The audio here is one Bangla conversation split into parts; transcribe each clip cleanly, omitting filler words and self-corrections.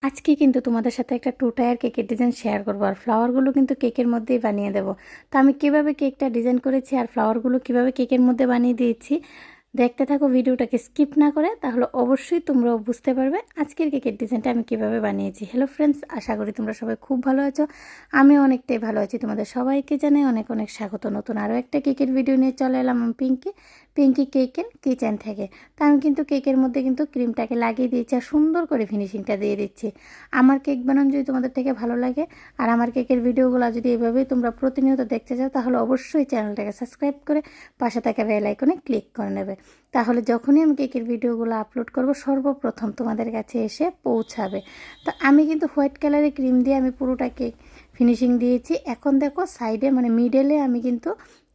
আজকে কিন্তু তোমাদের সাথে একটা 2 টায়ার কেকের ডিজাইন শেয়ার করবো, আর ফ্লাওয়ারগুলো কিন্তু কেকের মধ্যেই বানিয়ে দেবো। তো আমি কীভাবে কেকটা ডিজাইন করেছি আর ফ্লাওয়ারগুলো কীভাবে কেকের মধ্যে বানিয়ে দিয়েছি, দেখতে থাকো ভিডিওটাকে স্কিপ না করে, তাহলে অবশ্যই তোমরাও বুঝতে পারবে আজকের কেকের ডিজাইনটা আমি কীভাবে বানিয়েছি। হ্যালো ফ্রেন্ডস, আশা করি তোমরা সবাই খুব ভালো আছো। আমি অনেকটাই ভালো আছি। তোমাদের সবাইকে জানাই অনেক অনেক স্বাগত। নতুন আরও একটা কেকের ভিডিও নিয়ে চলে এলাম আমি পিঙ্কি কেক এন্ড কিচেন থেকে। তা আমি কিন্তু কেকের মধ্যে কিন্তু ক্রিমটাকে লাগিয়ে দিয়েছি আর সুন্দর করে ফিনিশিংটা দিয়ে দিচ্ছি। আমার কেক বানানো যদি তোমাদের থেকে ভালো লাগে আর আমার কেকের ভিডিওগুলো যদি এভাবেই তোমরা প্রতিনিয়ত দেখতে চাও, তাহলে অবশ্যই চ্যানেলটাকে সাবস্ক্রাইব করে পাশে থাকা বেল আইকনে ক্লিক করে নেবে। তাহলে যখনই আমি কেকের ভিডিওগুলো আপলোড করব সর্বপ্রথম তোমাদের কাছে এসে পৌঁছাবে। তো আমি কিন্তু হোয়াইট কালারের ক্রিম দিয়ে আমি পুরোটা কেক ফিনিশিং দিয়েছি। এখন দেখো সাইডে মানে মিডলে আমি কিন্তু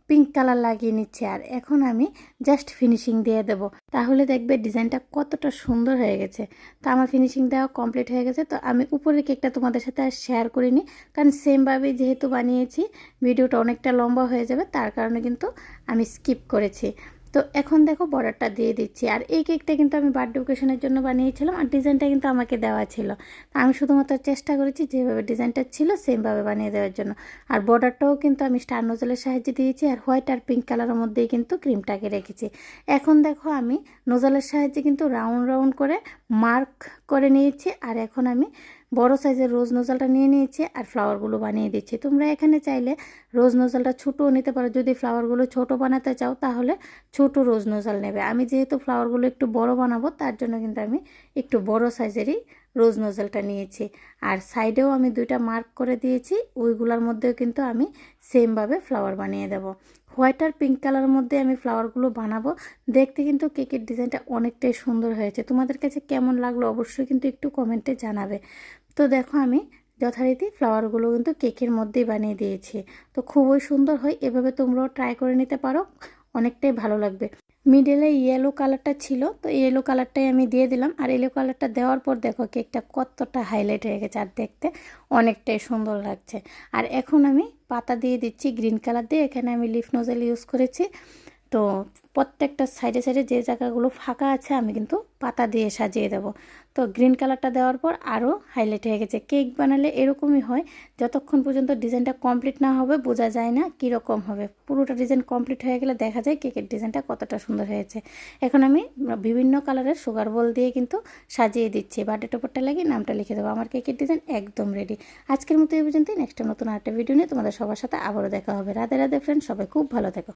পিঙ্ক কালার লাগিয়ে নিচ্ছি, আর এখন আমি জাস্ট ফিনিশিং দিয়ে দেবো। তাহলে দেখবে ডিজাইনটা কতটা সুন্দর হয়ে গেছে। তো আমার ফিনিশিং দেওয়া কমপ্লিট হয়ে গেছে। তো আমি উপরের কেকটা তোমাদের সাথে আর শেয়ার করিনি, কারণ সেমভাবে যেহেতু বানিয়েছি ভিডিওটা অনেকটা লম্বা হয়ে যাবে, তার কারণে কিন্তু আমি স্কিপ করেছি। তো এখন দেখো বর্ডারটা দিয়ে দিচ্ছি। আর এই কেকটা কিন্তু আমি বার্থডে অকেশনের জন্য বানিয়েছিলাম, আর ডিজাইনটা কিন্তু আমাকে দেওয়া ছিল। আমি শুধুমাত্র চেষ্টা করেছি যেভাবে ডিজাইনটা ছিল সেমভাবে বানিয়ে দেওয়ার জন্য। আর বর্ডারটাও কিন্তু আমি স্টার নোজেলের সাহায্যে দিয়েছি, আর হোয়াইট আর পিঙ্ক কালারের মধ্যেই কিন্তু ক্রিমটাকে রেখেছি। এখন দেখো আমি নোজেলের সাহায্যে কিন্তু রাউন্ড রাউন্ড করে মার্ক করে নিয়েছি, আর এখন আমি বড় সাইজের রোজ নোজলটা নিয়ে নিয়েছি আর ফ্লাওয়ারগুলো বানিয়ে দিচ্ছি। তোমরা এখানে চাইলে রোজ নোজলটা ছোটও নিতে পারো। যদি ফ্লাওয়ারগুলো ছোট বানাতে চাও তাহলে ছোট রোজ নোজল নেবে। আমি যেহেতু ফ্লাওয়ারগুলো একটু বড় বানাবো, তার জন্য কিন্তু আমি একটু বড় সাইজেরই রোজ নোজলটা নিয়েছি। আর সাইডেও আমি 2টা মার্ক করে দিয়েছি, ওইগুলোর মধ্যেও কিন্তু আমি সেমভাবে ফ্লাওয়ার বানিয়ে দেব। হোয়াইট আর পিঙ্ক কালারের মধ্যে আমি ফ্লাওয়ারগুলো বানাবো। দেখতে কিন্তু কেকের ডিজাইনটা অনেকটাই সুন্দর হয়েছে। তোমাদের কাছে কেমন লাগলো অবশ্যই কিন্তু একটু কমেন্টে জানাবে। তো দেখো আমি যথারীতি ফ্লাওয়ারগুলো কিন্তু কেকের মধ্যেই বানিয়ে দিয়েছি। তো খুবই সুন্দর হয়, এভাবে তোমরাও ট্রাই করে নিতে পারো, অনেকটাই ভালো লাগবে। মিডলে ইয়েলো কালারটা ছিল, তো ইয়েলো কালারটাই আমি দিয়ে দিলাম। আর ইয়েলো কালারটা দেওয়ার পর দেখো কেকটা কতটা হাইলাইট হয়ে গেছে, আর দেখতে অনেকটাই সুন্দর লাগছে। আর এখন আমি পাতা দিয়ে দিচ্ছি গ্রিন কালার দিয়ে। এখানে আমি লিফ নোজেল ইউজ করেছি। তো প্রত্যেকটা সাইডে সাইডে যে জায়গাগুলো ফাঁকা আছে আমি কিন্তু পাতা দিয়ে সাজিয়ে দেব। তো গ্রিন কালারটা দেওয়ার পর আরও হাইলাইট হয়ে গেছে। কেক বানালে এরকমই হয়, যতক্ষণ পর্যন্ত ডিজাইনটা কমপ্লিট না হবে বোঝা যায় না কীরকম হবে। পুরোটা ডিজাইন কমপ্লিট হয়ে গেলে দেখা যায় কেকের ডিজাইনটা কতটা সুন্দর হয়েছে। এখন আমি বিভিন্ন কালারের সুগার বল দিয়ে কিন্তু সাজিয়ে দিচ্ছি। বার্থডে টপারটা লাগিয়ে নামটা লিখে দেবো। আমার কেকের ডিজাইন একদম রেডি। আজকের মতো এই পর্যন্তই। নেক্সট নতুন আরেকটা ভিডিও নিয়ে তোমাদের সবার সাথে আবারও দেখা হবে। রাধে রাধে ফ্রেন্ড, সবাই খুব ভালো থেকো।